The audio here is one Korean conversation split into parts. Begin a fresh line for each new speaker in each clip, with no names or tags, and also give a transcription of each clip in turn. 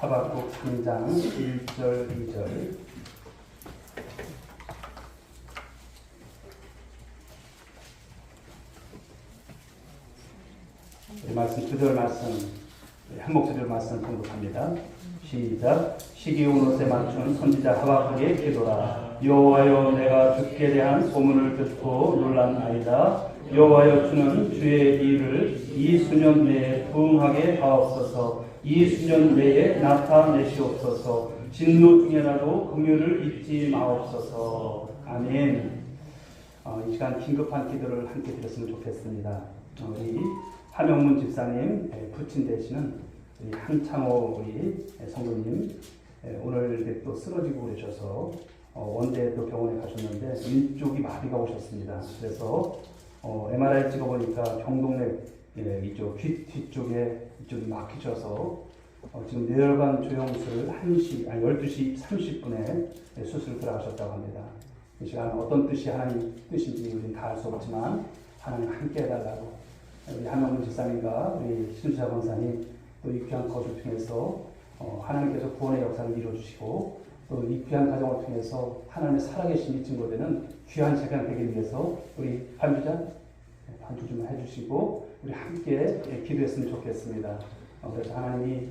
하박국 3장 1절 2절. 말씀 그대로 말씀 한 목소리로 말씀 공독합니다. 시작. 시기 온 옷에 맞춘 선지자 하박국의 기도라. 여호와여, 내가 주께 대한 소문을 듣고 놀랐나이다. 여호와여, 주는 주의 일을 이 수년 내에 부응하게 하옵소서. 이 수년 내에 나타내시옵소서. 진노 중에라도 긍휼을 잊지 마옵소서. 아멘. 이 시간 긴급한 기도를 함께 드렸으면 좋겠습니다. 우리 하명문 집사님 부친 되시는 우리 한창호 우리 성도님 오늘 또 쓰러지고 그러셔서 원대 또 병원에 가셨는데 왼쪽이 마비가 오셨습니다. 그래서 MRI 찍어보니까 경동맥 이쪽 뒤쪽에 이쪽이 막히셔서 지금 뇌혈관 조영술 12시 30분에 수술 들어가셨다고 합니다. 이 시간 어떤 뜻이 하나님 뜻인지 우리는 다 알 수 없지만 하나님 함께 해달라고 우리 한명문 집사님과 우리 신수자 권사님 또 이 귀한 거주 통해서 하나님께서 구원의 역사를 이루어주시고 또 이 귀한 가정을 통해서 하나님의 살아계심이 증거되는 귀한 시간 되기 위해서 우리 반주자 반주 좀 해주시고 우리 함께 기도했으면 좋겠습니다. 그래서 하나님이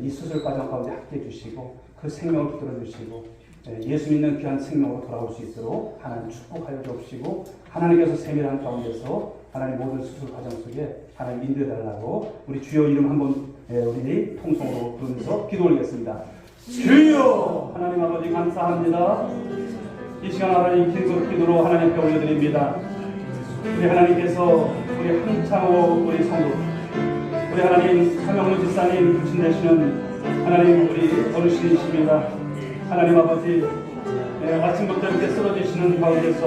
이 수술 과정 가운데 함께 해주시고 그 생명을 붙들어주시고 예수 믿는 귀한 생명으로 돌아올 수 있도록 하나님 축복하여 주시고 하나님께서 세밀한 가운데서 하나님 모든 수술 과정 속에 하나님 인도해달라고 우리 주여 이름 한번 우리 통성으로 부르면서 기도 올리겠습니다. 주여! 하나님 아버지 감사합니다. 이 시간 하나님 긴급 기도로 하나님 앞에 올려드립니다. 우리 하나님께서 우리 한창호 우리 성도 우리 하나님 하명문 집사님 부친 되시는 하나님 우리 어르신이십니다. 하나님 아버지 아침부터 이렇게 쓰러지시는 가운데서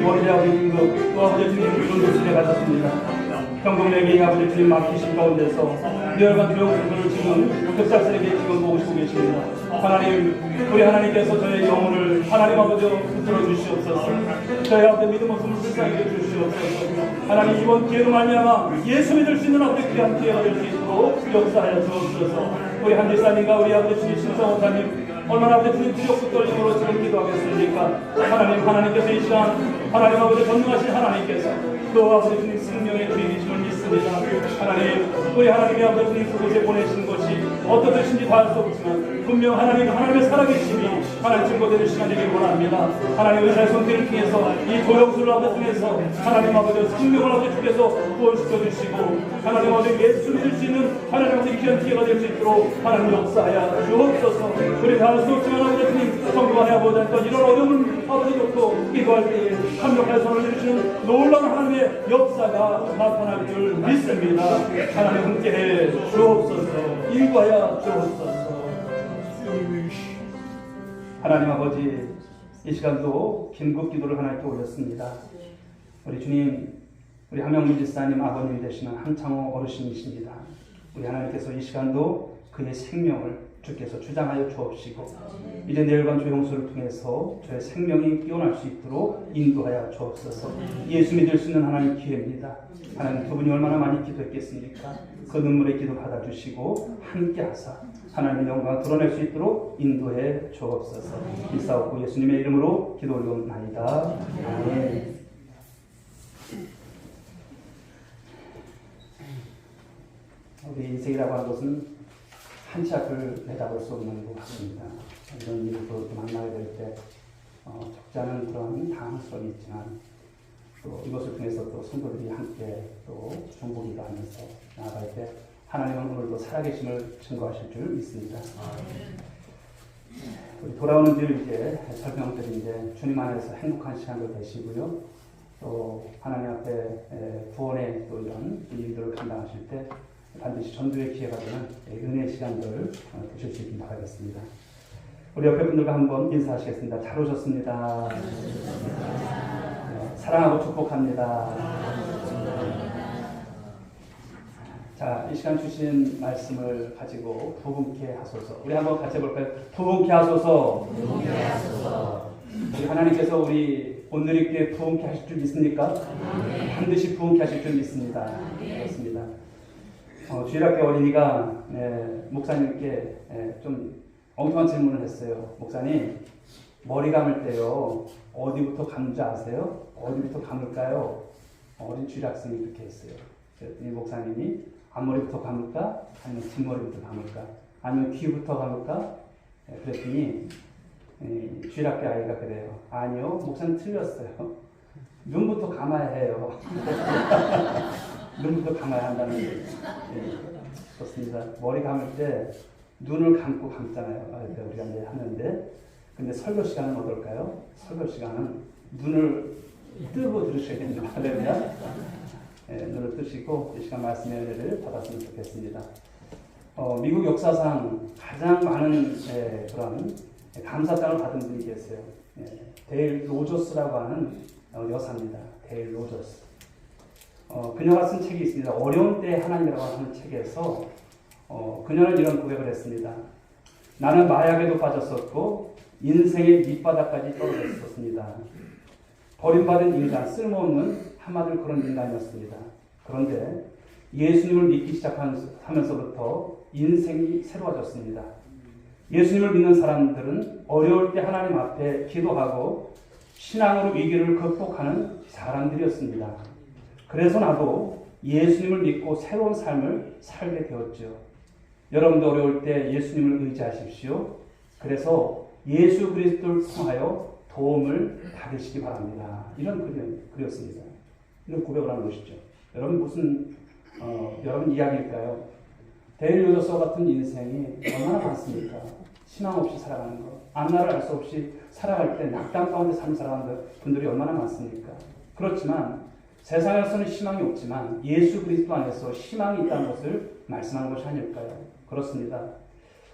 원대하고 긴급 또 아버지 주님 그런 곳에 가졌습니다. 경동맥이 아버지 주님 막히신 가운데서 뇌혈관 조영술을 지금 급작스럽게 지금 보고 계십니다. 하나님 우리 하나님께서 저의 영혼을 하나님 아버지로 붙들어 주시옵소서. 저희 아버지 믿음 없음을 불쌍히 주시옵소서. 하나님 이번 기회로 말미암아 예수 믿을 수 있는 아버지 귀한 기회가 될 수 있도록 역사하여 주옵소서. 우리 한 집사님과 우리 아버지 주님 신성원사님 얼마나 아버지 주님 두렵고 떨림으로 지금 기도하겠습니까? 하나님께서 이 시간 하나님 아버지 전능하신 하나님께서 또 아버지 주님 생명의 주인이심을 믿습니다. 하나님 우리 하나님의 아버지 주님 그곳에 보내신 것이 어떤 뜻인지 다 알 수 없지만 분명 하나님의 살아계심이 하나님 증거되는 시간 되기를 원합니다. 하나님 의사의 손길을 통해서 이 조영술을 아버지 통해서 하나님 아버지 생명을 아버지 주께서 구원시켜 주시고 하나님 아버지 예수 믿을 수 있는 하나님 아버지 귀한 기회가 될 수 있도록 하나님 역사하여 주옵소서. 우리 다 알 수 없지만 아버지 주님 성도 안에 아버지 이런 어려움을 아버지 놓고 기도할 때에 강력한 손을 내리시는 놀라운 하나님의 역사가 나타날 줄 믿습니다. 하나님 함께해 주옵소서. 인도하여 주옵소서. 하나님 아버지 이 시간도 긴급 기도를 하나님께 올렸습니다. 우리 주님 우리 하명문 집사님 아버님이 되시는 한창호 어르신이십니다. 우리 하나님께서 이 시간도 그의 생명을 주께서 주장하여 주옵시고 이제 뇌혈관 조영술을 통해서 저의 생명이 깨어날 수 있도록 인도하여 주옵소서. 예수 믿을 수 있는 하나님 기회입니다. 하나님 그분이 얼마나 많이 기도했겠습니까? 그 눈물의 기도 받아주시고 함께하사 하나님의 영광을 드러낼 수 있도록 인도해 주옵소서. 일사옵고 예수님의 이름으로 기도 올려옵나이다. 아멘. 우리 인생이라고 하는 것은 한 치 앞을 내다볼 수 없는 것 같습니다. 이런 일을 또 만나게 될 때 적지 않은 그런 당황스러움이 있지만 또 이것을 통해서 또 성도들이 함께 또 중보기도 하면서 나아갈 때 하나님은 오늘도 살아계심을 증거하실 줄 믿습니다. 우리 돌아오는 길 이제 설명드린데 주님 안에서 행복한 시간도 되시고요. 또 하나님 앞에 구원의 또 이런 일들을 감당하실 때 반드시 전도의 기회가 되는 은혜의 시간들 되실 수 있길 바라겠습니다. 우리 옆에 분들과 한번 인사하시겠습니다. 잘 오셨습니다. 네, 사랑하고 축복합니다. 자, 이 시간 주신 말씀을 가지고 부흥케 하소서. 우리 한번 같이 해볼까요? 부흥케 하소서. 우리 하나님께서 우리 오늘 있게 부흥케 하실 줄 믿습니까? 반드시 부흥케 하실 줄 믿습니다. 그렇습니다. 주일학교 어린이가 목사님께 좀 엉뚱한 질문을 했어요. 목사님, 머리 감을 때요, 어디부터 감는지 아세요? 어디부터 감을까요? 어린 주일학생이 그렇게 했어요. 그랬더니 목사님이 앞머리부터 감을까? 아니면 뒷머리부터 감을까? 아니면 귀부터 감을까? 그랬더니 주일학교 아이가 그래요. 아니요, 목사님 틀렸어요. 눈부터 감아야 해요. 눈부터 감아야 한다는 거예요. 그렇습니다. 머리 감을 때 눈을 감고 감잖아요. 우리가 이제 하는데, 근데 설교 시간은 어떨까요? 설교 시간은 눈을 뜨고 들으셔야 됩니다. 할렐루야. 눈을 뜨시고 이 시간 말씀의 은혜를 받았으면 좋겠습니다. 미국 역사상 가장 많은 그런 감사장을 받은 분이 계세요. 데일 로저스라고 하는 여사입니다. 데일 로저스. 그녀가 쓴 책이 있습니다. 어려운 때 하나님이라고 하는 책에서 그녀는 이런 고백을 했습니다. 나는 마약에도 빠졌었고 인생의 밑바닥까지 떨어졌었습니다. 버림받은 인간, 쓸모없는 한마디로 그런 인간이었습니다. 그런데 예수님을 믿기 시작하면서부터 인생이 새로워졌습니다. 예수님을 믿는 사람들은 어려울 때 하나님 앞에 기도하고 신앙으로 위기를 극복하는 사람들이었습니다. 그래서 나도 예수님을 믿고 새로운 삶을 살게 되었죠. 여러분도 어려울 때 예수님을 의지하십시오. 그래서 예수 그리스도를 통하여 도움을 받으시기 바랍니다. 이런 글이었습니다. 이런 고백을 하는 것이죠. 여러분 무슨 여러분 이야기일까요? 데일 로저스 같은 인생이 얼마나 많습니까? 희망 없이 살아가는 것, 앞날을 알 수 없이 살아갈 때 낙담 가운데 삶을 살아가는 분들이 얼마나 많습니까? 그렇지만 세상에서는 희망이 없지만 예수 그리스도 안에서 희망이 있다는 것을 말씀하는 것이 아닐까요? 그렇습니다.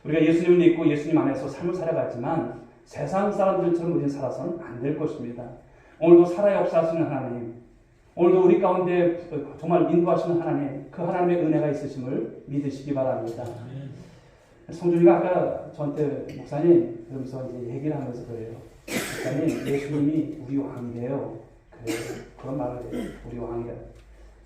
우리가 예수님을 믿고 예수님 안에서 삶을 살아가지만 세상 사람들처럼 우리는 살아서는 안 될 것입니다. 오늘도 살아 역사하시는 하나님, 오늘도 우리 가운데 정말 인도하시는 하나님, 그 하나님의 은혜가 있으심을 믿으시기 바랍니다. 성준이가 아까 저한테 목사님 그러면서 이제 얘기를 하면서 그래요. 목사님, 예수님이 우리 왕이래요. 그래요. 그런 말을 해요. 우리 왕이래.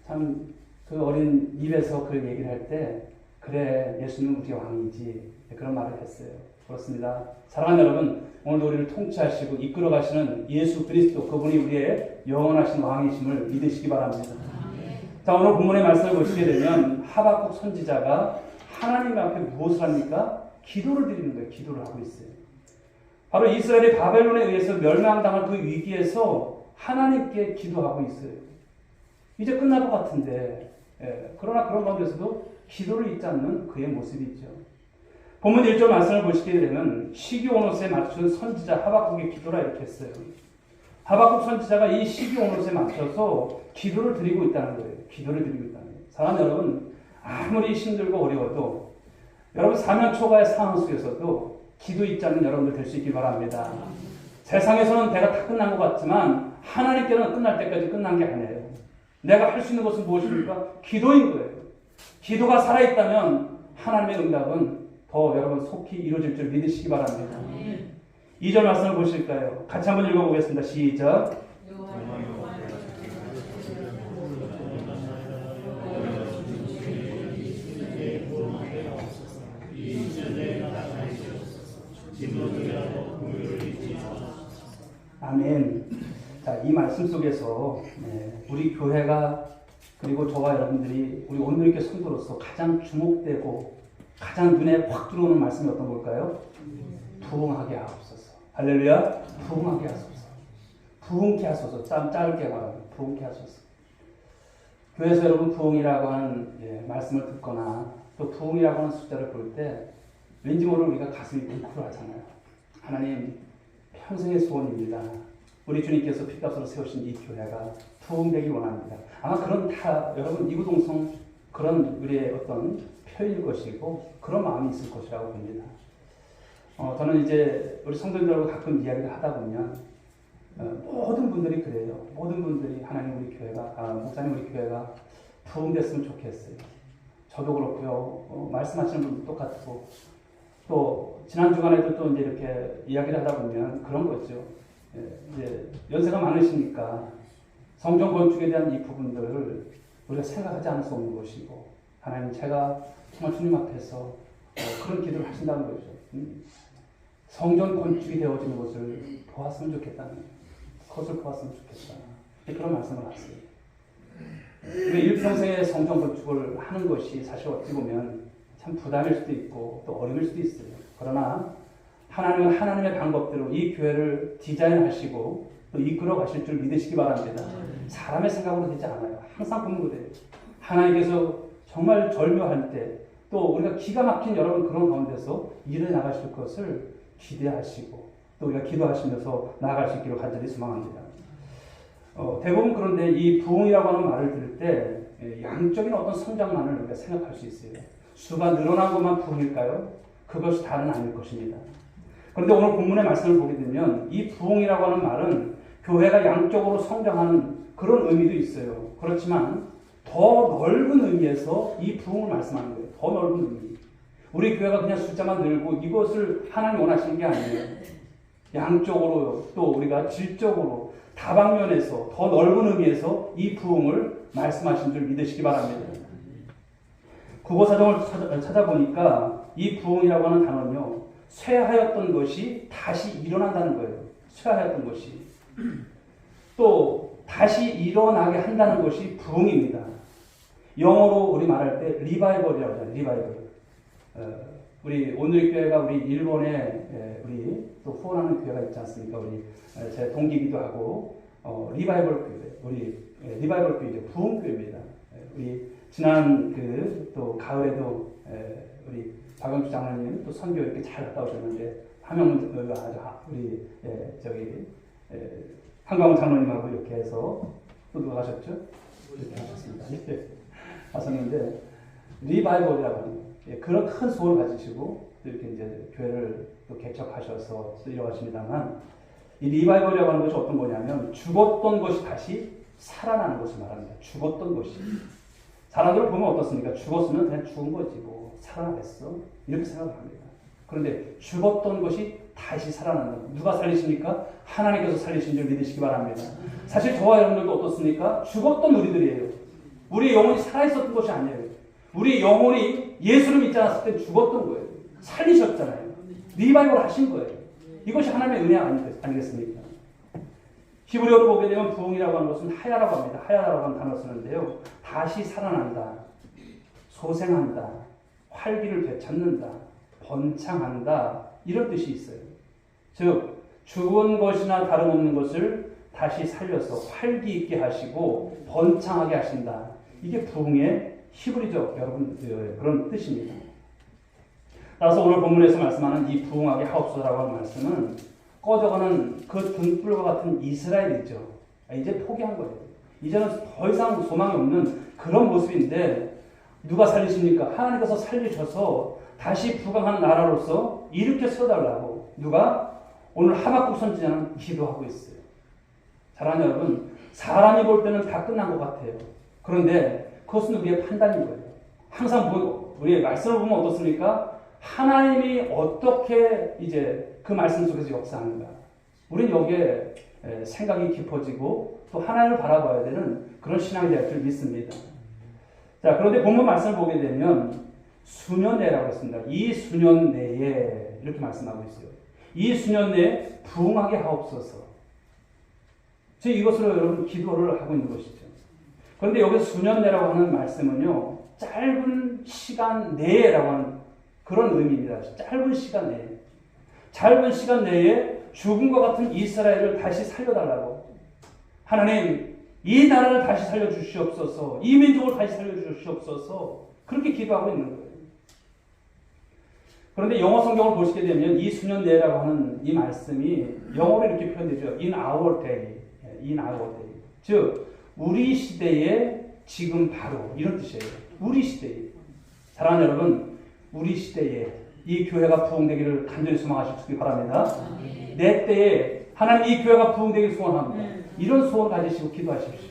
참 그 어린 입에서 그 얘기를 할 때 그래, 예수님은 우리 왕이지. 그런 말을 했어요. 그렇습니다. 사랑하는 여러분, 오늘도 우리를 통치하시고 이끌어 가시는 예수 그리스도, 그분이 우리의 영원하신 왕이심을 믿으시기 바랍니다. 자, 오늘 본문의 말씀을 보시게 되면 하박국 선지자가 하나님 앞에 무엇을 합니까? 기도를 드리는 거예요. 기도를 하고 있어요. 바로 이스라엘이 바벨론에 의해서 멸망당한 그 위기에서 하나님께 기도하고 있어요. 이제 끝날 것 같은데, 그러나 그런 가운데서도 기도를 잊지 않는 그의 모습이 있죠. 본문 1절 말씀을 보시게 되면 시기 오노스에 맞춘 선지자 하박국의 기도라 이렇게 했어요. 하박국 선지자가 이 시기 오노스에 맞춰서 기도를 드리고 있다는 거예요. 기도를 드리고 있다는 거예요. 사랑하는 여러분, 아무리 힘들고 어려워도 여러분 사면 초가의 상황 속에서도 기도 잊지 않는 여러분들 될 수 있길 바랍니다. 세상에서는 내가 다 끝난 것 같지만 하나님께는 끝날 때까지 끝난 게 아니에요. 내가 할 수 있는 것은 무엇입니까? 기도인 거예요. 기도가 살아있다면 하나님의 응답은 더 여러분 속히 이루어질 줄 믿으시기 바랍니다. 2절 말씀을 보실까요? 같이 한번 읽어보겠습니다. 시작. 아멘. 자, 이 말씀 속에서 우리 교회가 그리고 저와 여러분들이 우리 온누리교회 성도로서 가장 주목되고 가장 눈에 확 들어오는 말씀이 어떤 걸까요? 부흥하게 하옵소서. 할렐루야. 부흥하게 하소서. 부흥케 하소서. 짧게 말하면 부흥케 하소서. 교회에서 여러분 부흥이라고 하는 말씀을 듣거나 또 부흥이라고 하는 숫자를 볼 때 왠지 모르게 우리가 가슴이 뭉클하잖아요. 하나님, 평생의 소원입니다. 우리 주님께서 피값으로 세우신 이 교회가 부흥되기 원합니다. 아마 그런 다 여러분 이구동성 그런 우리의 어떤 표현일 것이고 그런 마음이 있을 것이라고 봅니다. 저는 이제 우리 성도들하고 가끔 이야기를 하다 보면 모든 분들이 그래요. 모든 분들이 하나님 우리 교회가 목사님 우리 교회가 부흥됐으면 좋겠어요. 저도 그렇고요. 말씀하시는 분도 똑같고 또 지난 주간에도 또 이제 이렇게 이야기를 하다 보면 그런 거죠. 이제 연세가 많으시니까 성전 건축에 대한 이 부분들을 우리가 생각하지 않을 수 없는 것이고 하나님 제가 정말 주님 앞에서 그런 기도를 하신다는 거죠. 성전 건축이 되어지는 것을 보았으면 좋겠다는 그것을 보았으면 좋겠다. 그런 말씀을 하세요. 우리 일평생의 성전 건축을 하는 것이 사실 어찌 보면 참 부담일 수도 있고 또 어려울 수도 있어요. 그러나 하나님은 하나님의 방법대로 이 교회를 디자인하시고 또 이끌어 가실 줄 믿으시기 바랍니다. 사람의 생각으로 되지 않아요. 항상 보면 그래요. 하나님께서 정말 절묘할 때 또 우리가 기가 막힌 여러분 그런 가운데서 일해 나가실 것을 기대하시고 또 우리가 기도하시면서 나아갈 수 있기를 간절히 소망합니다. 대부분 그런데 이 부흥이라고 하는 말을 들을 때 양적인 어떤 성장만을 우리가 생각할 수 있어요. 수가 늘어난 것만 부흥일까요? 그것이 다는 아닐 것입니다. 그런데 오늘 본문의 말씀을 보게 되면 이 부흥이라고 하는 말은 교회가 양적으로 성장하는 그런 의미도 있어요. 그렇지만 더 넓은 의미에서 이 부흥을 말씀하는 거예요. 더 넓은 의미. 우리 교회가 그냥 숫자만 늘고 이것을 하나님 원하시는 게 아니에요. 양적으로 또 우리가 질적으로 다방면에서 더 넓은 의미에서 이 부흥을 말씀하신 줄 믿으시기 바랍니다. 국어사전을 찾아보니까 이 부흥이라고 하는 단어는요. 쇠하였던 것이 다시 일어난다는 거예요. 쇠하였던 것이. 또 다시 일어나게 한다는 것이 부흥입니다. 영어로 우리 말할 때 리바이벌이라고 하잖아요. 리바이벌. 우리 오늘 교회가 우리 일본에 우리 또 후원하는 교회가 있지 않습니까? 우리 제 동기기도 하고 리바이벌 교회, 우리 리바이벌 교회 부흥 교회입니다. 우리 지난 또 가을에도 우리 박영주 장로님 또 선교 이렇게 잘 갔다 오셨는데 한명 우리 한강원 장로님하고 이렇게 해서 또 누가 가셨죠? 이렇게 하셨습니다. 이렇게 하셨는데 리바이벌이라고 하는 그런 큰 소원을 가지시고 또 이렇게 이제 교회를 또 개척하셔서 또 이뤄가십니다만 이 리바이벌이라고 하는 것이 어떤 거냐면 죽었던 것이 다시 살아나는 것을 말합니다. 죽었던 것이. 사람들을 보면 어떻습니까? 죽었으면 그냥 죽은 거지 뭐 살아나겠어 이렇게 생각을 합니다. 그런데 죽었던 것이 다시 살아난다. 누가 살리십니까? 하나님께서 살리신 줄 믿으시기 바랍니다. 사실 저와 여러분들도 어떻습니까? 죽었던 우리들이에요. 우리의 영혼이 살아있었던 것이 아니에요. 우리의 영혼이 예수를 믿지 않았을 때 죽었던 거예요. 살리셨잖아요. 리바이벌 하신 거예요. 이것이 하나님의 은혜 아니겠습니까? 히브리어로 보게 되면 부흥이라고 하는 것은 하야라고 합니다. 하야라고 하는 단어를 쓰는데요. 다시 살아난다. 소생한다. 활기를 되찾는다. 번창한다. 이런 뜻이 있어요. 즉 죽은 것이나 다름없는 것을 다시 살려서 활기 있게 하시고 번창하게 하신다. 이게 부흥의 히브리적 여러분 그런 뜻입니다. 따라서 오늘 본문에서 말씀하는 이 부흥하게 하옵소서라고 하는 말씀은 꺼져가는 그 등불과 같은 이스라엘이죠. 이제 포기한 거예요. 이제는 더 이상 소망이 없는 그런 모습인데 누가 살리십니까? 하나님께서 살리셔서 다시 부강한 나라로서 일으켜 세워달라고 누가 오늘 하박국 선지자는 기도하고 있어요. 사랑하는 여러분, 사람이 볼 때는 다 끝난 것 같아요. 그런데 그것은 우리의 판단인 거예요. 항상 우리의 말씀을 보면 어떻습니까? 하나님이 어떻게 이제 그 말씀 속에서 역사하는가. 우리는 여기에 생각이 깊어지고 또 하나님을 바라봐야 되는 그런 신앙이 될 줄 믿습니다. 자, 그런데 본문 말씀을 보게 되면 수년 내라고 했습니다. 이 수년 내에 이렇게 말씀하고 있어요. 이 수년 내에 부흥하게 하옵소서. 지금 이것으로 여러분 기도를 하고 있는 것이죠. 그런데 여기 수년 내라고 하는 말씀은요. 짧은 시간 내라고 하는 그런 의미입니다. 짧은 시간 내에. 짧은 시간 내에 죽음과 같은 이스라엘을 다시 살려달라고. 하나님, 이 나라를 다시 살려주시옵소서. 이 민족을 다시 살려주시옵소서. 그렇게 기도하고 있는 거예요. 그런데 영어 성경을 보시게 되면 이 수년 내라고 하는 이 말씀이 영어로 이렇게 표현되죠. In our day. In our day. 즉, 우리 시대에 지금 바로 이런 뜻이에요. 우리 시대에. 사랑하는 여러분, 우리 시대에 이 교회가 부흥되기를 간절히 소망하시기 바랍니다. 내 때에 하나님 이 교회가 부흥되기를 소원합니다. 이런 소원 가지시고 기도하십시오.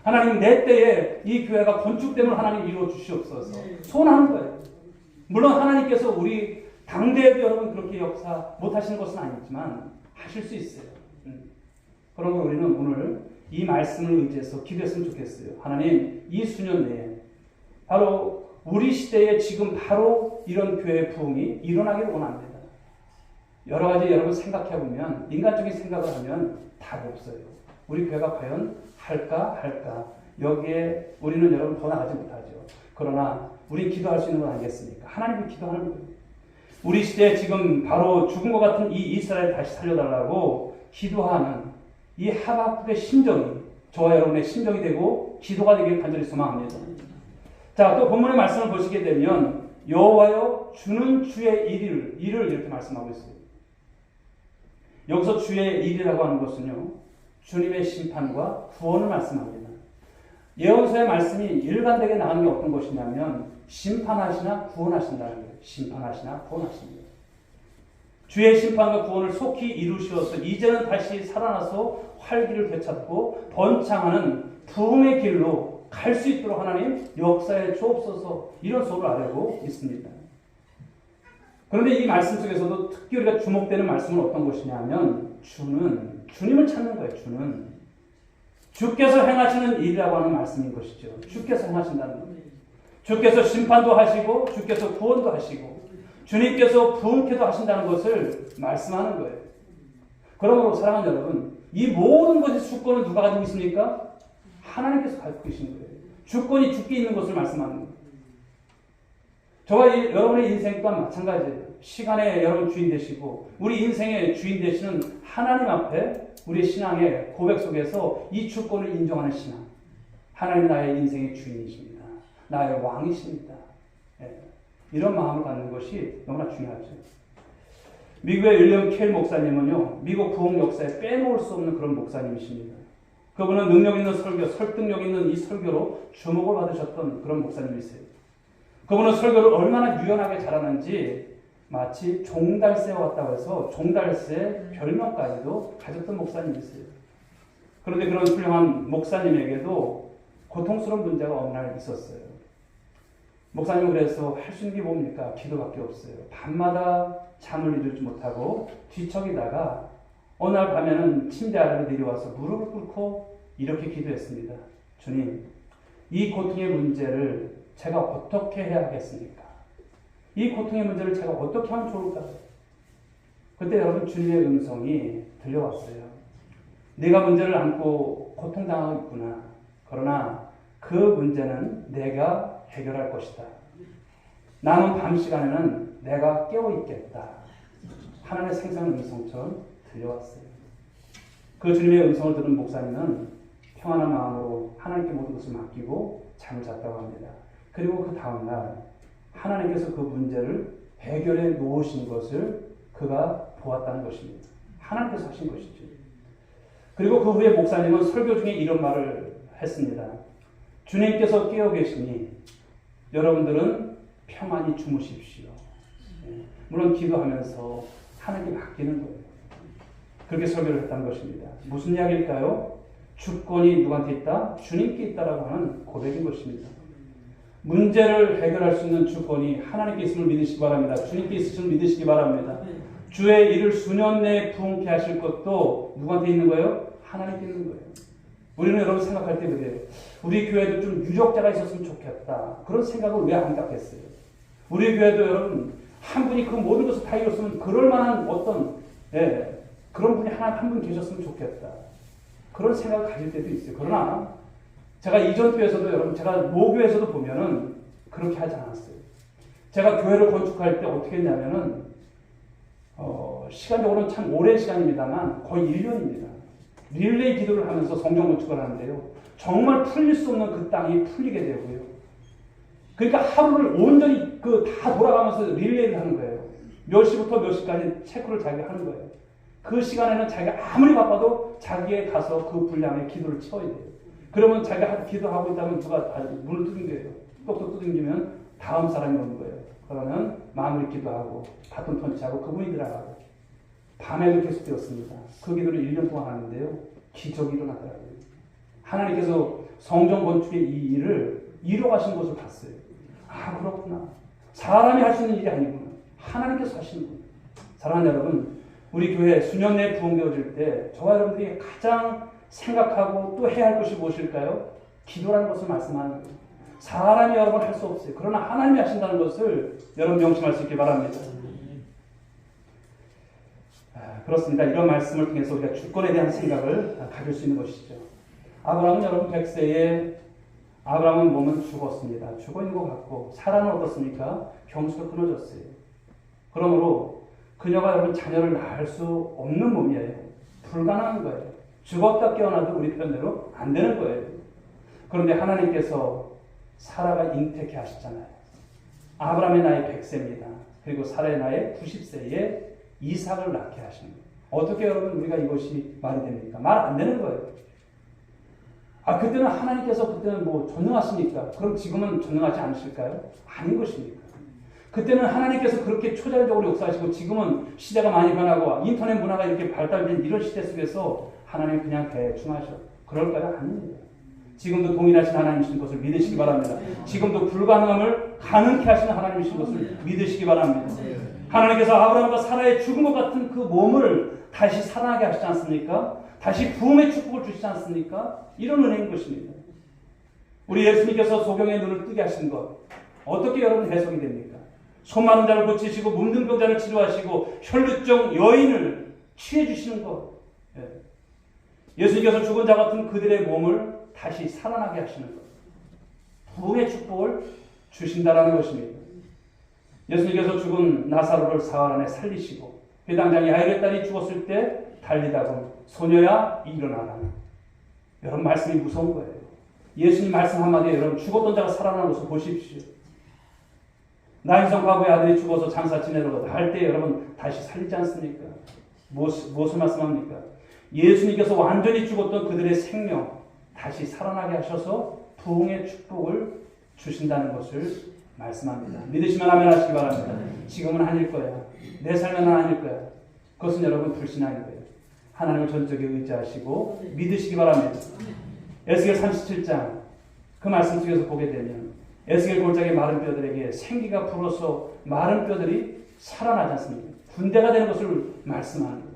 하나님 내 때에 이 교회가 건축됨을 하나님 이루어 주시옵소서. 소원하는 거예요. 물론 하나님께서 우리 당대에도 여러분 그렇게 역사 못하시는 것은 아니지만 하실 수 있어요. 그러면 우리는 오늘 이 말씀을 의지해서 기도했으면 좋겠어요. 하나님 이 수년 내에 바로 우리 시대에 지금 바로 이런 교회 부흥이 일어나기를 원합니다. 여러 가지 여러분 생각해 보면 인간적인 생각을 하면 답이 없어요. 우리 교회가 과연 할까? 여기에 우리는 여러분 더 나가지 못하죠. 그러나 우리 기도할 수 있는 건 아니겠습니까? 하나님을 기도하는 거예요. 우리 시대에 지금 바로 죽은 것 같은 이 이스라엘 다시 살려달라고 기도하는 이 하박국의 심정이 저와 여러분의 심정이 되고 기도가 되길 간절히 소망합니다. 자, 또 본문의 말씀을 보시게 되면 여호와여 주는 주의 일을 이렇게 말씀하고 있어요. 여기서 주의 일이라고 하는 것은요, 주님의 심판과 구원을 말씀합니다. 예언서의 말씀이 일관되게 나가는 게 어떤 것이냐면 심판하시나 구원하신다는 거예요. 심판하시나 구원하십니다. 주의 심판과 구원을 속히 이루시어서 이제는 다시 살아나서 활기를 되찾고 번창하는 부흥의 길로 갈 수 있도록 하나님 역사에 주옵소서, 이런 소를 아뢰고 있습니다. 그런데 이 말씀 속에서도 특히 우리가 주목되는 말씀은 어떤 것이냐면 주는 주님을 찾는 거예요. 주께서 행하시는 일이라고 하는 말씀인 것이죠. 주께서 행하신다는 겁니다. 주께서 심판도 하시고 주께서 구원도 하시고 주님께서 부흥케도 하신다는 것을 말씀하는 거예요. 그러므로 사랑하는 여러분, 이 모든 것의 주권은 누가 가지고 있습니까? 하나님께서 가지고 계신 거예요. 주권이 주께 있는 것을 말씀하는 거예요. 저와 여러분의 인생 또한 마찬가지예요. 시간의 여러분 주인 되시고 우리 인생의 주인 되시는 하나님 앞에 우리의 신앙의 고백 속에서 이 주권을 인정하는 신앙. 하나님 나의 인생의 주인이십니다. 나의 왕이십니다. 이런 마음을 갖는 것이 너무나 중요하죠. 미국의 윌리엄 켈 목사님은요, 미국 부흥 역사에 빼놓을 수 없는 그런 목사님이십니다. 그분은 능력 있는 설교, 설득력 있는 이 설교로 주목을 받으셨던 그런 목사님이세요. 그분은 설교를 얼마나 유연하게 잘하는지 마치 종달새와 같다고 해서 종달새 별명까지도 가졌던 목사님이세요. 그런데 그런 훌륭한 목사님에게도 고통스러운 문제가 어느 날 있었어요. 목사님은 그래서 할 수 있는 게 뭡니까? 기도밖에 없어요. 밤마다 잠을 이루지 못하고 뒤척이다가 어느 날 밤에는 침대 아래로 내려와서 무릎을 꿇고 이렇게 기도했습니다. 주님, 이 고통의 문제를 제가 어떻게 해야 하겠습니까? 이 고통의 문제를 제가 어떻게 하면 좋을까요? 그때 여러분 주님의 음성이 들려왔어요. 네가 문제를 안고 고통당하고 있구나. 그러나 그 문제는 내가 해결할 것이다. 남은 밤 시간에는 내가 깨어있겠다. 하나님의 생생한 음성처럼 들려왔어요. 그 주님의 음성을 들은 목사님은 평안한 마음으로 하나님께 모든 것을 맡기고 잠을 잤다고 합니다. 그리고 그 다음날 하나님께서 그 문제를 해결해 놓으신 것을 그가 보았다는 것입니다. 하나님께서 하신 것이죠. 그리고 그 후에 목사님은 설교 중에 이런 말을 했습니다. 주님께서 깨어 계시니 여러분들은 평안히 주무십시오. 물론 기도하면서 하나님께 맡기는 거예요. 그렇게 설교를 했다는 것입니다. 무슨 이야기일까요? 주권이 누구한테 있다? 주님께 있다라고 하는 고백인 것입니다. 문제를 해결할 수 있는 주권이 하나님께 있음을 믿으시기 바랍니다. 주님께 있으심을 믿으시기 바랍니다. 주의 일을 수년 내에 부흥케 하실 것도 누구한테 있는 거예요? 하나님께 있는 거예요. 우리는 여러분 생각할 때 그래요. 우리 교회도 좀 유력자가 있었으면 좋겠다. 그런 생각을 왜 안 갖겠어요? 우리 교회도 여러분 한 분이 그 모든 것을 다 이뤘으면 그럴 만한 어떤 그런 분이 한 분 계셨으면 좋겠다. 그런 생각을 가질 때도 있어요. 그러나 제가 이전 교회에서도 여러분 제가 모교에서도 보면은 그렇게 하지 않았어요. 제가 교회를 건축할 때 어떻게 했냐면은 시간적으로는 참 오랜 시간입니다만 거의 1년입니다. 릴레이 기도를 하면서 성전 건축을 하는데요. 정말 풀릴 수 없는 그 땅이 풀리게 되고요. 그러니까 하루를 온전히 다 돌아가면서 릴레이를 하는 거예요. 몇 시부터 몇 시까지 체크를 자기가 하는 거예요. 그 시간에는 자기가 아무리 바빠도 자기에 가서 그 분량의 기도를 채워야 돼요. 그러면 자기가 기도하고 있다면 누가 문을 두둥겨요. 똑똑 두둥기면 다음 사람이 오는 거예요. 그러면 마무리 기도하고 바톤 턴치하고 그분이 들어가고 밤에도 계속되었습니다. 그 기도를 1년 동안 하는데요. 기적이 일어나더라고요. 하나님께서 성전 건축의 이 일을 이뤄가신 것을 봤어요. 아, 그렇구나. 사람이 할 수 있는 일이 아니구나. 하나님께서 하시는구나. 사랑하는 여러분, 우리 교회 수년 내에 부흥되어질 때 저와 여러분들이 가장 생각하고 또 해야 할 것이 무엇일까요? 기도라는 것을 말씀하는 거예요. 사람이 여러분 할 수 없어요. 그러나 하나님이 하신다는 것을 여러분 명심할 수 있길 바랍니다. 그렇습니다. 이런 말씀을 통해서 우리가 주권에 대한 생각을 가질 수 있는 것이죠. 아브라함은 여러분 100세에 아브라함은 몸은 죽었습니다. 죽어 있는 것 같고 사라는 어떻습니까? 병수가 끊어졌어요. 그러므로 그녀가 여러분 자녀를 낳을 수 없는 몸이에요. 불가능한 거예요. 죽었다 깨어나도 우리 편대로 안 되는 거예요. 그런데 하나님께서 사라가 잉태케 하셨잖아요. 아브라함의 나이 100세입니다. 그리고 사라의 나이 90세에 이삭을 낳게 하시는 거예요. 어떻게 여러분 우리가 이것이 말이 됩니까? 말 안 되는 거예요. 그때는 하나님께서 그때는 뭐 전능하십니까? 그럼 지금은 전능하지 않으실까요? 아닌 것입니까? 그때는 하나님께서 그렇게 초자연적으로 역사하시고 지금은 시대가 많이 변하고 인터넷 문화가 이렇게 발달된 이런 시대 속에서 하나님 그냥 대충 하셔. 그럴까요? 아닙니다. 지금도 동일하신 하나님이신 것을 믿으시기 바랍니다. 지금도 불가능함을 가능케 하시는 하나님이신 것을 믿으시기 바랍니다. 하나님께서 아브라함과 사라의 죽은 것 같은 그 몸을 다시 살아나게 하시지 않습니까? 다시 부흥의 축복을 주시지 않습니까? 이런 은혜인 것입니다. 우리 예수님께서 소경의 눈을 뜨게 하신 것 어떻게 여러분 해석이 됩니까? 손 마른 자를 고치시고 몸든 병자를 치료하시고 혈루증 여인을 취해 주시는 것. 예수님께서 죽은 자 같은 그들의 몸을 다시 살아나게 하시는 것. 부흥의 축복을 주신다라는 것입니다. 예수님께서 죽은 나사로를 사흘 안에 살리시고 회당장 야일의 딸이 죽었을 때 달리다가 소녀야 일어나라. 여러분 말씀이 무서운 거예요. 예수님 말씀 한마디에 여러분 죽었던 자가 살아나는 것을 보십시오. 나인성 과부의 아들이 죽어서 장사 지내러 할 때 여러분 다시 살리지 않습니까? 무엇을 말씀합니까? 예수님께서 완전히 죽었던 그들의 생명 다시 살아나게 하셔서 부흥의 축복을 주신다는 것을 말씀합니다. 믿으시면 아멘 하시기 바랍니다. 지금은 아닐 거야. 내 삶은 아닐 거야. 그것은 여러분 불신앙인 거예요. 하나님을 전적에 의지하시고 믿으시기 바랍니다. 에스겔 37장 그 말씀 속에서 보게 되면 에스겔 골짜기 마른 뼈들에게 생기가 불어서 마른 뼈들이 살아나지 않습니까? 군대가 되는 것을 말씀하는 거예요.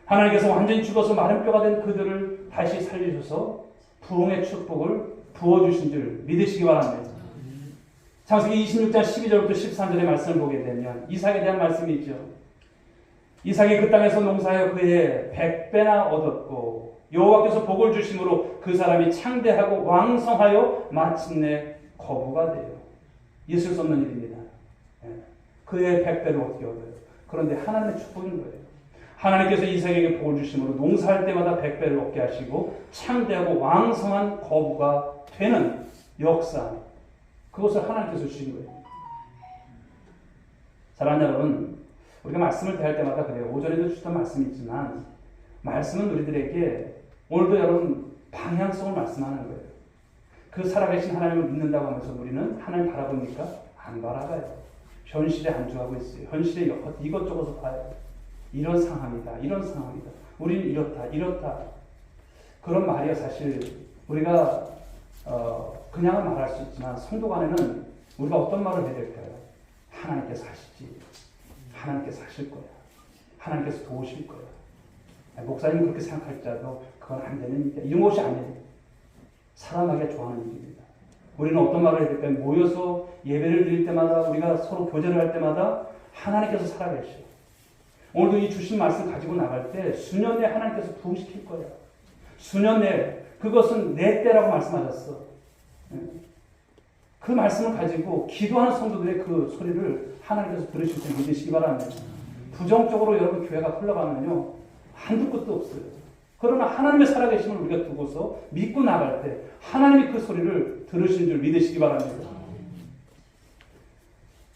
하나님께서 완전히 죽어서 마른 뼈가 된 그들을 다시 살리셔서 부흥의 축복을 부어주신 줄 믿으시기 바랍니다. 창세기 26장 12절부터 13절의 말씀을 보게 되면 이삭에 대한 말씀이 있죠. 이삭이 그 땅에서 농사하여 그의 100배나 얻었고 여호와께서 복을 주심으로 그 사람이 창대하고 왕성하여 마침내 거부가 돼요. 있을 수 없는 일입니다. 그의 100배를 어떻게 얻어요? 그런데 하나님의 축복인 거예요. 하나님께서 이삭에게 복을 주심으로 농사할 때마다 100배를 얻게 하시고 창대하고 왕성한 거부가 되는 역사, 그것을 하나님께서 주신 거예요. 사랑하는 여러분, 우리가 말씀을 대할 때마다 그래요. 오전에도 주셨던 말씀이 있지만 말씀은 우리들에게 오늘도 여러분 방향성을 말씀하는 거예요. 그 살아계신 하나님을 믿는다고 하면서 우리는 하나님 바라봅니까? 안 바라봐요. 현실에 안주하고 있어요. 현실에 이것저것을 봐요. 이런 상황이다. 이런 상황이다. 우리는 이렇다. 그런 말이야 사실 우리가 그냥 말할 수 있지만 성도 간에는 우리가 어떤 말을 해야 될까요? 하나님께서 하시지. 하나님께서 하실 거야. 하나님께서 도우실 거야. 목사님 그렇게 생각할지라도 그건 안 되는 일이야. 이런 것이 아니에요. 사람하기가 좋아하는 일입니다. 우리는 어떤 말을 해야 될까요? 모여서 예배를 드릴 때마다 우리가 서로 교제를 할 때마다 하나님께서 살아계셔. 오늘도 이 주신 말씀 가지고 나갈 때 수년 내에 하나님께서 부흥시킬 거야. 수년 내에 그것은 내 때라고 말씀하셨어. 그 말씀을 가지고 기도하는 성도들의 그 소리를 하나님께서 들으실 때 믿으시기 바랍니다. 부정적으로 여러분 교회가 흘러가면요 한두 끝도 없어요. 그러나 하나님의 살아계심을 우리가 두고서 믿고 나갈 때 하나님이 그 소리를 들으신 줄 믿으시기 바랍니다.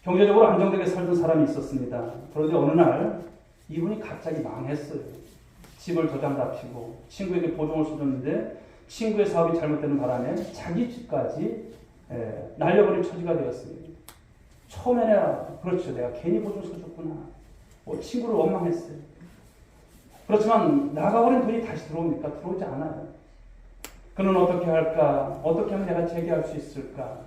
경제적으로 안정되게 살던 사람이 있었습니다. 그런데 어느 날 이분이 갑자기 망했어요. 집을 도장답시고 친구에게 보증을 써줬는데 친구의 사업이 잘못되는 바람에 자기 집까지 날려버릴 처지가 되었습니다. 처음에는 그렇죠. 내가 괜히 보증 써줬구나. 친구를 원망했어요. 그렇지만 나가버린 돈이 다시 들어옵니까? 들어오지 않아요. 그는 어떻게 할까? 어떻게 하면 내가 재개할 수 있을까?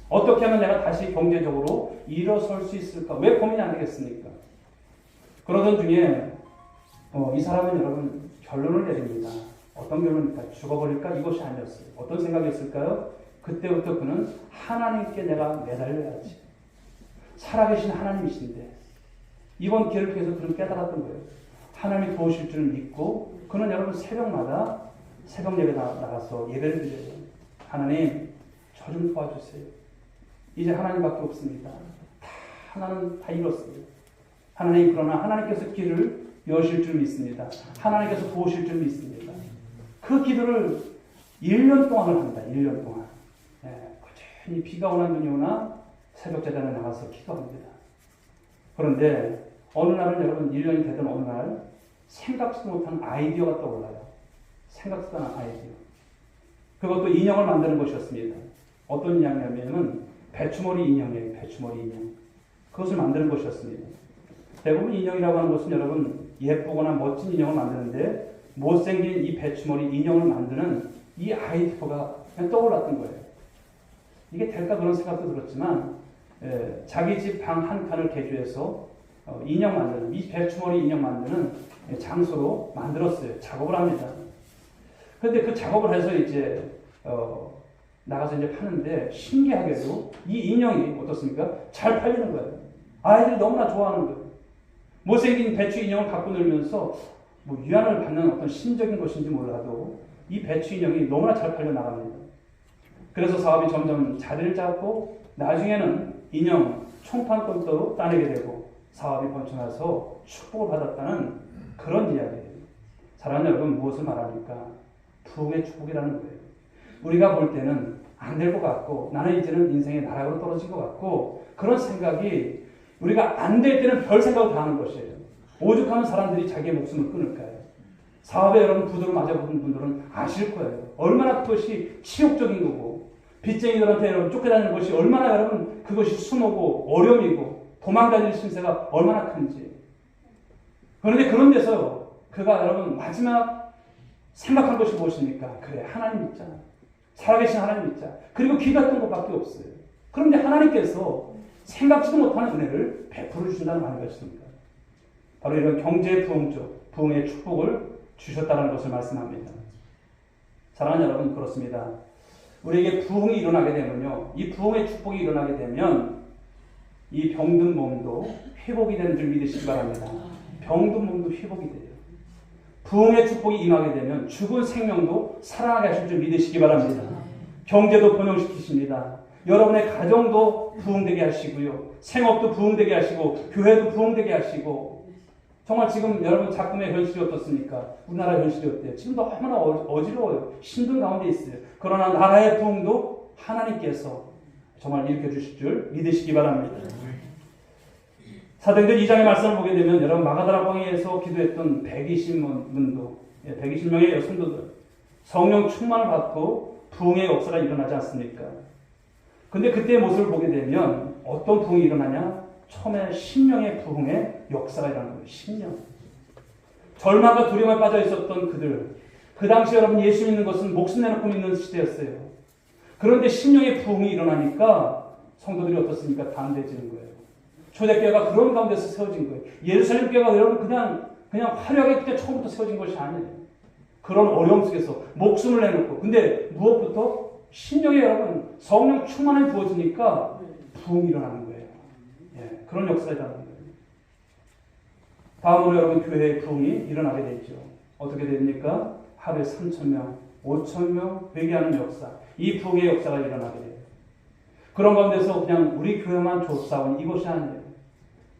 어떻게 하면 내가 다시 경제적으로 일어설 수 있을까? 왜 고민이 안 되겠습니까? 그러던 중에 이 사람은 여러분 결론을 내립니다. 어떤 결론입니까? 죽어버릴까? 이것이 아니었어요. 어떤 생각이었을까요? 그때부터 그는 하나님께 내가 매달려야지. 살아계신 하나님이신데 이번 기회를 통해서 그는 깨달았던 거예요. 하나님이 도우실 줄 믿고 그는 여러분 새벽마다 새벽 예배 나가서 예배를 드려요. 하나님 저 좀 도와주세요. 이제 하나님밖에 없습니다. 하나는 다 이뤘어요. 하나님 그러나 하나님께서 길을 여실 줄 믿습니다. 하나님께서 도우실 줄 믿습니다. 그 기도를 1년 동안을 합니다. 1년 동안. 꾸준히 비가 오나 눈이 오나 새벽 제단에 나가서 기도합니다. 그런데 어느 날은 여러분 1년이 되던 어느 날 생각지도 못한 아이디어가 떠올라요. 생각지도 않은 아이디어. 그것도 인형을 만드는 것이었습니다. 어떤 인형이냐면 배추머리 인형이에요. 배추머리 인형. 그것을 만드는 것이었습니다. 대부분 인형이라고 하는 것은 여러분 예쁘거나 멋진 인형을 만드는데 못생긴 이 배추머리 인형을 만드는 이 아이디어가 그냥 떠올랐던 거예요. 이게 될까 그런 생각도 들었지만 자기 집 방 한 칸을 개조해서 인형 만드는 이 배추머리 인형 만드는 장소로 만들었어요. 작업을 합니다. 그런데 그 작업을 해서 이제 나가서 이제 파는데 신기하게도 이 인형이 어떻습니까? 잘 팔리는 거예요. 아이들이 너무나 좋아하는 거예요. 못생긴 배추 인형을 갖고 놀면서 뭐 위안을 받는 어떤 심적인 것인지 몰라도 이 배추 인형이 너무나 잘 팔려 나갑니다. 그래서 사업이 점점 자리를 잡고 나중에는 인형 총판돈도 따내게 되고 사업이 번창해서 축복을 받았다는 그런 이야기예요. 사랑하는 여러분 무엇을 말합니까? 부흥의 축복이라는 거예요. 우리가 볼 때는 안 될 것 같고 나는 이제는 인생의 나락으로 떨어진 것 같고 그런 생각이 우리가 안 될 때는 별 생각을 다 하는 것이에요. 오죽하면 사람들이 자기의 목숨을 끊을까요? 사업에 여러분 부도를 맞아보는 분들은 아실 거예요. 얼마나 그것이 치욕적인 거고 빚쟁이들한테 여러분 쫓겨다니는 것이 얼마나 여러분 그것이 수모고 어려움이고 도망다닐 심세가 얼마나 큰지. 그런데 그런 데서 그가 여러분 마지막 생각한 것이 무엇입니까? 그래 하나님 믿자. 살아계신 하나님 믿자. 그리고 기도했던 것밖에 없어요. 그런데 하나님께서 생각지도 못하는 은혜를 베풀어 주신다는 말인 것입니다. 바로 이런 경제 부흥적 부흥의 축복을 주셨다는 것을 말씀합니다. 사랑하는 여러분 그렇습니다. 우리에게 부흥이 일어나게 되면요. 이 부흥의 축복이 일어나게 되면 이 병든 몸도 회복이 되는 줄 믿으시기 바랍니다. 병든 몸도 회복이 돼요. 부흥의 축복이 임하게 되면 죽은 생명도 살아나게 하실 줄 믿으시기 바랍니다. 경제도 번영시키십니다. 여러분의 가정도 부흥되게 하시고요. 생업도 부흥되게 하시고 교회도 부흥되게 하시고 정말 지금 여러분 작품의 현실이 어떻습니까? 우리나라 현실이 어때요? 지금 너무나 어지러워요. 힘든 가운데 있어요. 그러나 나라의 부흥도 하나님께서 정말 일으켜주실 줄 믿으시기 바랍니다. 사도행전 2장의 말씀을 보게 되면 여러분 마가다라 광야에서 기도했던 120명의 여성도들 성령 충만을 받고 부흥의 역사가 일어나지 않습니까? 근데 그때의 모습을 보게 되면 어떤 부흥이 일어나냐? 처음에 10명의 부흥의 역사가 일어나는 거예요. 10명. 절망과 두려움에 빠져 있었던 그들. 그 당시 여러분 예수 믿는 것은 목숨 내놓고 믿는 시대였어요. 그런데 10명의 부흥이 일어나니까 성도들이 어떻습니까? 담대해지는 거예요. 초대교회가 그런 가운데서 세워진 거예요. 예루살렘 교회가 여러분 그냥 화려하게 그때 처음부터 세워진 것이 아니에요. 그런 어려움 속에서 목숨을 내놓고 근데 무엇부터? 10명의 여러분 성령 충만을 부어주니까 부흥이 일어나는 거예요. 예, 그런 역사가 일어나는 거예요. 다음으로 여러분 교회의 부흥이 일어나게 되죠. 어떻게 됩니까? 하루에 3,000명, 5,000명 회개하는 역사. 이 부흥의 역사가 일어나게 돼요. 그런 가운데서 그냥 우리 교회만 좁사온 이것이 아니에요.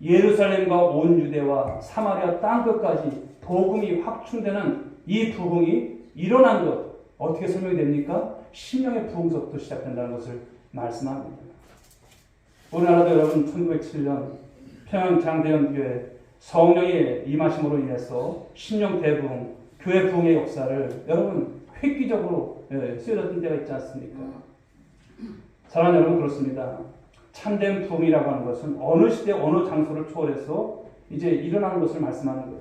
예루살렘과 온 유대와 사마리아 땅끝까지 복음이 확충되는 이 부흥이 일어난 것 어떻게 설명이 됩니까? 신령의 부흥서부터 시작된다는 것을 말씀합니다. 우리나라도 여러분 1907년 평양장대연교회 성령의 임하심으로 인해서 신령 대부흥, 교회 부흥의 역사를 여러분 획기적으로 쓰여졌던 때가 있지 않습니까? 사랑하는 여러분 그렇습니다. 참된 부흥이라고 하는 것은 어느 시대 어느 장소를 초월해서 이제 일어나는 것을 말씀하는 거예요.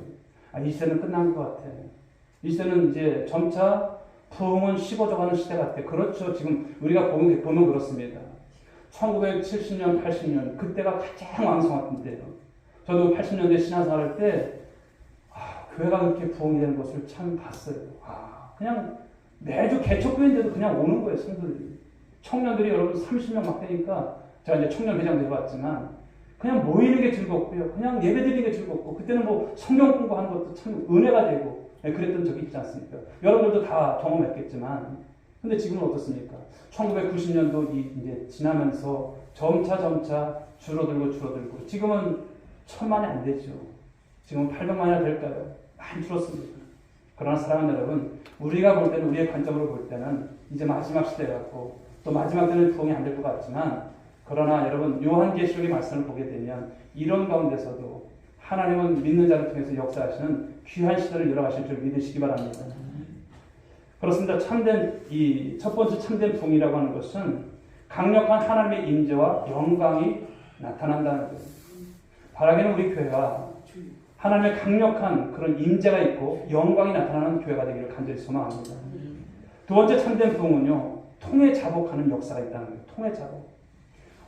이 시대는 끝난 것 같아. 이 시대는 이제 점차 부흥은 식어져가는 시대 같아. 그렇죠. 지금 우리가 보면 그렇습니다. 1970년, 80년 그때가 가장 왕성했던 때예요. 저도 80년대 신앙생활 할 때 교회가 그렇게 부흥이 되는 것을 참 봤어요. 그냥 매주 개척교회인데도 그냥 오는 거예요. 성도들이. 청년들이 여러분 30명 막 되니까 제가 이제 청년회장도 해봤지만 그냥 모이는 게 즐겁고요. 그냥 예배 드리는 게 즐겁고 그때는 뭐 성경 공부하는 것도 참 은혜가 되고 그랬던 적이 있지 않습니까? 여러분들도 다 경험했겠지만 근데 지금은 어떻습니까? 1990년도 이제 지나면서 점차 줄어들고 지금은 1000만이 안 되죠. 지금은 800만이나 될까요? 많이 줄었습니다. 그러나 사랑하는 여러분, 우리가 볼 때는 우리의 관점으로 볼 때는 이제 마지막 시대 같고 또 마지막 때는 부흥이 안 될 것 같지만 그러나 여러분 요한계시록의 말씀을 보게 되면 이런 가운데서도 하나님은 믿는 자를 통해서 역사하시는 귀한 시대를 열어가실 줄 믿으시기 바랍니다. 그렇습니다. 참된 이 첫 번째 참된 부흥이라고 하는 것은 강력한 하나님의 임재와 영광이 나타난다는 거예요. 바라기는 우리 교회가 하나님의 강력한 그런 임재가 있고 영광이 나타나는 교회가 되기를 간절히 소망합니다. 두 번째 참된 부흥은요, 통해 자복하는 역사가 있다는 거예요. 통해 자복.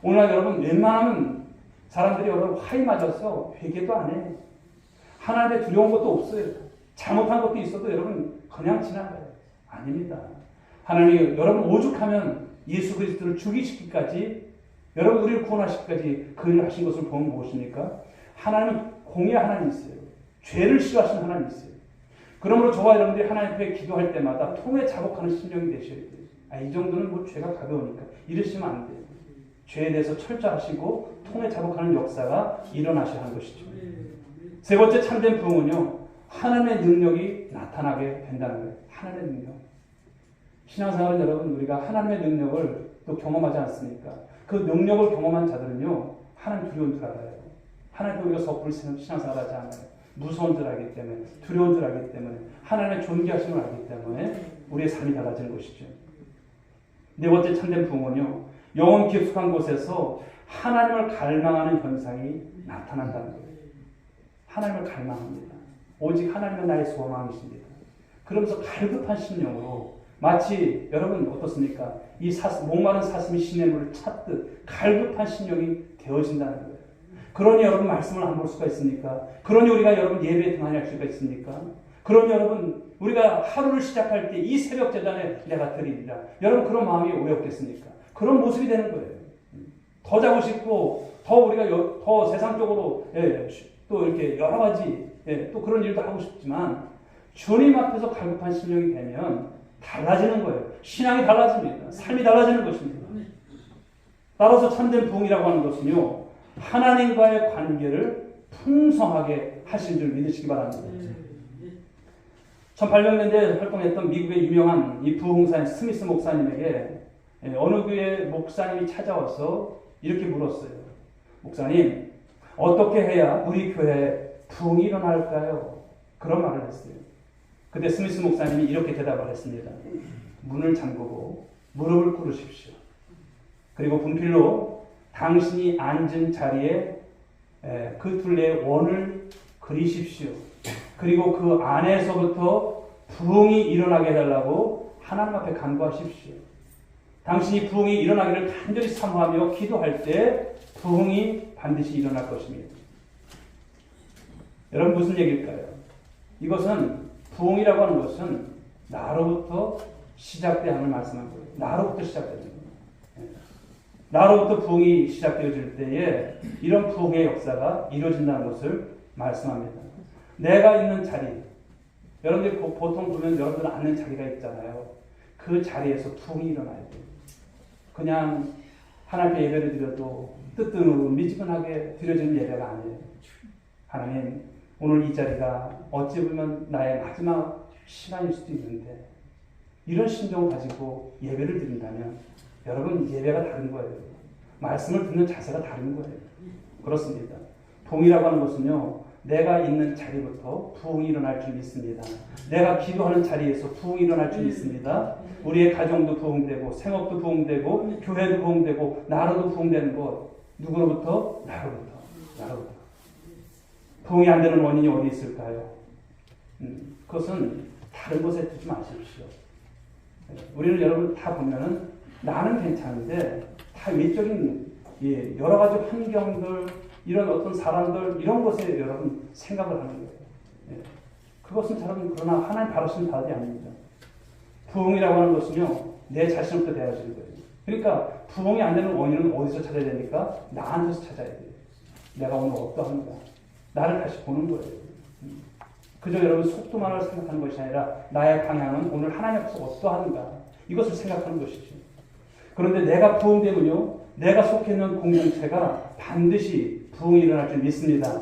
오늘날 여러분 웬만하면 사람들이 여러분 화이 맞아서 회개도 안 해요. 하나님의 두려운 것도 없어요. 잘못한 것도 있어도 여러분 그냥 지나가요. 아닙니다. 하나님이 여러분 오죽하면 예수 그리스도를 죽이시기까지 여러분 우리를 구원하시기까지 그 일을 하신 것을 보면 무엇입니까? 하나님은 공의 하나님이 있어요. 죄를 싫어하시는 하나님이 있어요. 그러므로 저와 여러분들이 하나님 앞에 기도할 때마다 통해 자복하는 심령이 되셔야 돼요. 이 정도는 뭐 죄가 가벼우니까 이러시면 안 돼요. 죄에 대해서 철저하시고 통해 자복하는 역사가 일어나셔야 하는 것이죠. 세 번째 참된 부흥은요, 하나님의 능력이 나타나게 된다는 거예요. 하나님의 능력. 신앙생활은 여러분 우리가 하나님의 능력을 또 경험하지 않습니까? 그 능력을 경험한 자들은요, 하나님 두려운 줄 알아요. 하나님께 우리가 섣불리 신앙생활 하지 않아요. 무서운 줄 알기 때문에, 두려운 줄 알기 때문에, 하나님의 존귀하심을 알기 때문에 우리의 삶이 달라지는 것이죠. 네 번째 참된 부흥은요, 영혼 깊숙한 곳에서 하나님을 갈망하는 현상이 나타난다는 거예요. 하나님을 갈망합니다. 오직 하나님은 나의 소망이십니다. 그러면서 갈급한 심령으로 마치 여러분 어떻습니까? 이 목마른 사슴이 시냇물을 찾듯 갈급한 심령이 되어진다는 거예요. 그러니 여러분 말씀을 안 볼 수가 있습니까? 그러니 우리가 여러분 예배에 등한할 수가 있습니까? 그러니 여러분 우리가 하루를 시작할 때 이 새벽 제단에 내가 드립니다. 여러분 그런 마음이 왜 없겠습니까? 그런 모습이 되는 거예요. 더 자고 싶고 더 우리가 더 세상적으로 또 이렇게 여러 가지 또 그런 일도 하고 싶지만 주님 앞에서 갈급한 심령이 되면 달라지는 거예요. 신앙이 달라집니다. 삶이 달라지는 것입니다. 따라서 참된 부흥이라고 하는 것은요, 하나님과의 관계를 풍성하게 하신 줄 믿으시기 바랍니다. 1800년대에 활동했던 미국의 유명한 이 부흥사인 스미스 목사님에게 어느 교회 목사님이 찾아와서 이렇게 물었어요. 목사님, 어떻게 해야 우리 교회에 부흥이 일어날까요? 그런 말을 했어요. 그때 스미스 목사님이 이렇게 대답을 했습니다. 문을 잠그고 무릎을 꿇으십시오. 그리고 분필로 당신이 앉은 자리에 그 둘레의 원을 그리십시오. 그리고 그 안에서부터 부흥이 일어나게 해달라고 하나님 앞에 간구하십시오. 당신이 부흥이 일어나기를 간절히 사모하며 기도할 때 부흥이 반드시 일어날 것입니다. 여러분 무슨 얘기일까요? 이것은 부흥이라고 하는 것은 나로부터 시작돼야 하는 말씀한 거예요. 나로부터 시작되는 거예요. 나로부터 부흥이 시작되어질 때에 이런 부흥의 역사가 이루어진다는 것을 말씀합니다. 내가 있는 자리, 여러분들이 보통 보면 여러분들 앉는 자리가 있잖아요. 그 자리에서 부흥이 일어나야 돼요. 그냥 하나님께 예배를 드려도 뜨뜻한 미지근하게 드려지는 예배가 아니에요. 하나님, 오늘 이 자리가 어찌 보면 나의 마지막 시간일 수도 있는데 이런 심정을 가지고 예배를 드린다면 여러분 예배가 다른 거예요. 말씀을 듣는 자세가 다른 거예요. 그렇습니다. 부흥이라고 하는 것은요, 내가 있는 자리부터 부흥이 일어날 줄 믿습니다. 내가 기도하는 자리에서 부흥이 일어날 줄 믿습니다. 우리의 가정도 부흥되고 생업도 부흥되고 교회도 부흥되고 나라도 부흥되는 것. 누구로부터? 나로부터. 부흥이 안 되는 원인이 어디 있을까요? 그것은 다른 곳에 두지 마십시오. 우리는 여러분 다 보면은 나는 괜찮은데 다 외적인 여러 가지 환경들, 이런 어떤 사람들, 이런 것에 여러분 생각을 하는 거예요. 그것은 여러분 그러나 하나님 바라시는 바람이 아닙니다. 부흥이라고 하는 것은요, 내 자신부터 되어지는 거예요. 그러니까 부흥이 안 되는 원인은 어디서 찾아야 됩니까? 나한테서 찾아야 돼요. 내가 오늘 어떠한가? 나를 다시 보는 거예요. 그저 여러분 속도만을 생각하는 것이 아니라 나의 방향은 오늘 하나님 앞에서 어떠한가? 이것을 생각하는 것이죠. 그런데 내가 부흥되면요, 내가 속해 있는 공동체가 반드시 부흥이 일어날 줄 믿습니다.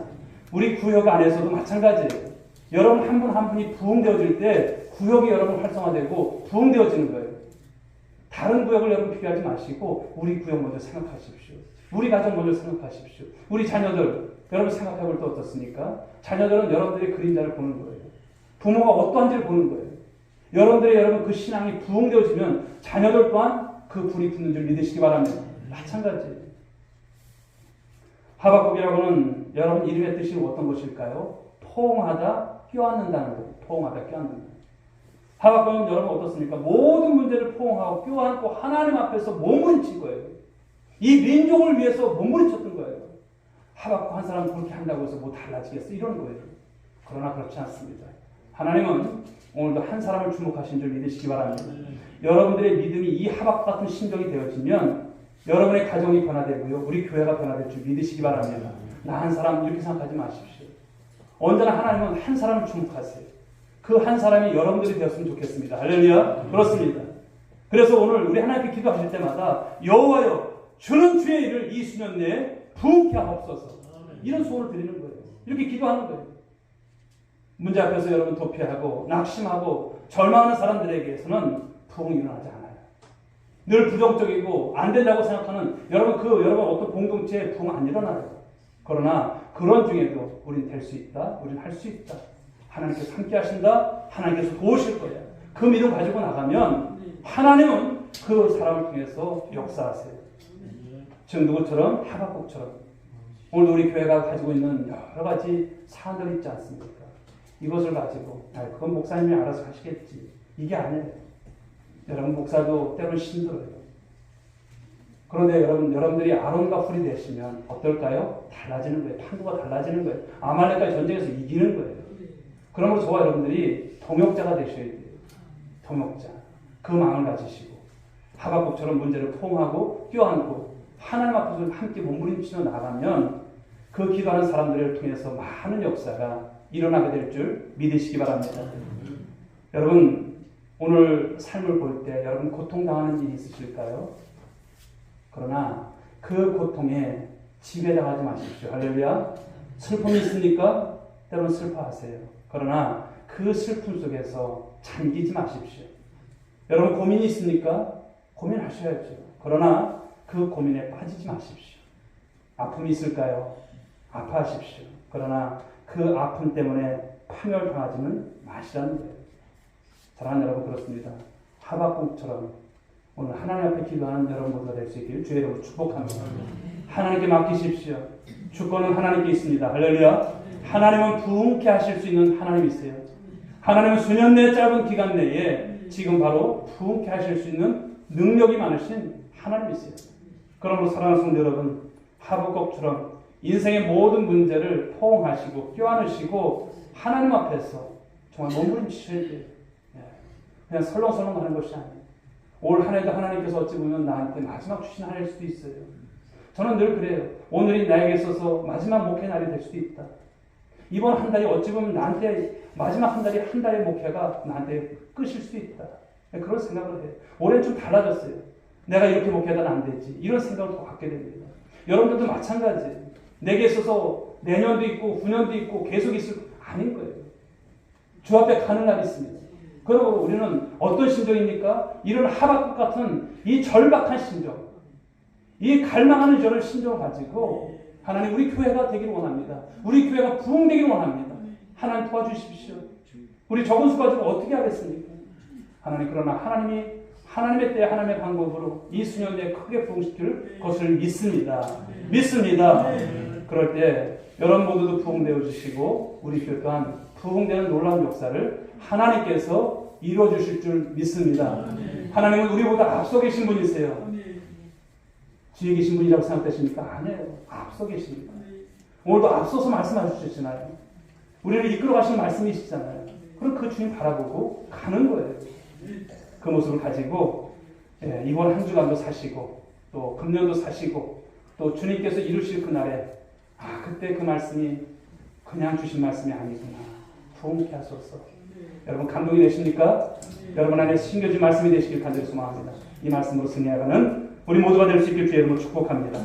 우리 구역 안에서도 마찬가지예요. 여러분 한 분 한 분이 부흥되어질 때 구역이 여러분 활성화되고 부흥되어지는 거예요. 다른 구역을 여러분 비교하지 마시고 우리 구역 먼저 생각하십시오. 우리 가정 먼저 생각하십시오. 우리 자녀들 여러분 생각해 볼 때 어떻습니까? 자녀들은 여러분들의 그림자를 보는 거예요. 부모가 어떠한지를 보는 거예요. 여러분들의 여러분 그 신앙이 부흥되어지면 자녀들 또한 그 불이 붙는 줄 믿으시기 바랍니다. 마찬가지예요. 하박국이라고는 여러분 이름의 뜻이 어떤 것일까요? 포옹하다, 껴안는다는 거예요. 포옹하다, 껴안는다. 하박국은 여러분 어떻습니까? 모든 문제를 포옹하고 껴안고 하나님 앞에서 몸부림친 거예요. 이 민족을 위해서 몸부림쳤던 거예요. 하박국 한 사람 그렇게 한다고 해서 뭐 달라지겠어? 이런 거예요. 그러나 그렇지 않습니다. 하나님은 오늘도 한 사람을 주목하신 줄 믿으시기 바랍니다. 여러분들의 믿음이 이 하박국 같은 심정이 되어지면 여러분의 가정이 변화되고요. 우리 교회가 변화될 줄 믿으시기 바랍니다. 나 한 사람 이렇게 생각하지 마십시오. 언제나 하나님은 한 사람을 주목하세요. 그 한 사람이 여러분들이 되었으면 좋겠습니다. 할렐루야. 그렇습니다. 그래서 오늘 우리 하나님께 기도하실 때마다 여호와여 주는 주의 일을 이 수년 내에 부흥케 하옵소서. 이런 소원을 드리는 거예요. 이렇게 기도하는 거예요. 문제 앞에서 여러분 도피하고 낙심하고 절망하는 사람들에게서는 부흥이 일어나지 않아요. 늘 부정적이고 안 된다고 생각하는 여러분 어떤 공동체에 부흥 안 일어나요. 그러나 그런 중에도 우린 될 수 있다. 우린 할 수 있다. 하나님께서 함께 하신다. 하나님께서 도우실 거야. 그 믿음 가지고 나가면 하나님은 그 사람을 통해서 역사하세요. 지금 누구처럼? 하박국처럼. 오늘 우리 교회가 가지고 있는 여러 가지 사안들이 있지 않습니까? 이것을 가지고 그건 목사님이 알아서 하시겠지. 이게 아니에요. 여러분 목사도 때로는 힘들어요. 그런데 여러분들이 아론과 훌이 되시면 어떨까요? 달라지는 거예요. 판도가 달라지는 거예요. 아말렉과의 전쟁에서 이기는 거예요. 그러므로 저와 여러분들이 동역자가 되셔야 돼요. 동역자. 그 마음을 가지시고 하박국처럼 문제를 포옹하고 껴안고 하나님 앞에서 함께 몸부림치며 나가면 그 기도하는 사람들을 통해서 많은 역사가 일어나게 될 줄 믿으시기 바랍니다. 여러분 오늘 삶을 볼 때 여러분 고통당하는 일이 있으실까요? 그러나 그 고통에 지배당하지 마십시오. 할렐루야. 슬픔이 있습니까? 때로는 슬퍼하세요. 그러나 그 슬픔 속에서 잠기지 마십시오. 여러분 고민이 있습니까? 고민하셔야죠. 그러나 그 고민에 빠지지 마십시오. 아픔이 있을까요? 아파하십시오. 그러나 그 아픔 때문에 파멸당하지는 마시라는 거예요. 사랑하는 여러분 그렇습니다. 하박국처럼 오늘 하나님 앞에 기도하는 여러분 모두가 될 수 있기를 주의 이름으로 축복합니다. 하나님께 맡기십시오. 주권은 하나님께 있습니다. 할렐루야. 하나님은 부흥케 하실 수 있는 하나님이세요. 하나님은 수년 내 짧은 기간 내에 지금 바로 부흥케 하실 수 있는 능력이 많으신 하나님이세요. 그러므로 사랑하는 성도 여러분, 하박국처럼 인생의 모든 문제를 포옹하시고 껴안으시고 하나님 앞에서 정말 몸부림치셔야 돼요. 그냥 설렁설렁 하는 것이 아니에요. 올 한 해도 하나님께서 어찌 보면 나한테 마지막 주신 한 해일 수도 있어요. 저는 늘 그래요. 오늘이 나에게 있어서 마지막 목회 날이 될 수도 있다. 이번 한 달이 어찌 보면 나한테 마지막 한 달이 한 달의 목회가 나한테 끝일 수도 있다. 그런 생각을 해요. 올해는 좀 달라졌어요. 내가 이렇게 목회하다는 안 되지. 이런 생각을 더 갖게 됩니다. 여러분들도 마찬가지예요. 내게 있어서 내년도 있고 후년도 있고 계속 있을 아닌 거예요. 주 앞에 가는 날이 있습니다. 그러고 우리는 어떤 심정입니까? 이런 하박국 같은 이 절박한 심정, 이 갈망하는 저를 심정을 가지고 하나님 우리 교회가 되기를 원합니다. 우리 교회가 부흥되기를 원합니다. 하나님 도와주십시오. 우리 적은 수 가지고 어떻게 하겠습니까? 하나님 그러나 하나님이 하나님의 때 하나님의 방법으로 이 수년 내에 크게 부흥시킬 것을 믿습니다. 믿습니다. 그럴 때 여러분 모두도 부흥되어 주시고 우리 교회 또한 부흥되는 놀라운 역사를 하나님께서 이루어 주실 줄 믿습니다. 하나님은 우리보다 앞서 계신 분이세요. 뒤에 계신 분이라고 생각되십니까? 아니에요. 앞서 계십니다. 오늘도 앞서서 말씀해 주시잖아요. 우리를 이끌어 가시는 말씀이시잖아요. 그럼 그 주님 바라보고 가는 거예요. 그 모습을 가지고 예, 이번 한 주간도 사시고 또 금년도 사시고 또 주님께서 이루실 그날에 그때 그 말씀이 그냥 주신 말씀이 아니구나. 부흥케 하소서. 여러분 감동이 되십니까? 여러분 안에 심겨진 말씀이 되시길 간절히 소망합니다. 이 말씀으로 승리하가는 우리 모두가 될 수 있길 주의 이름으로 축복합니다.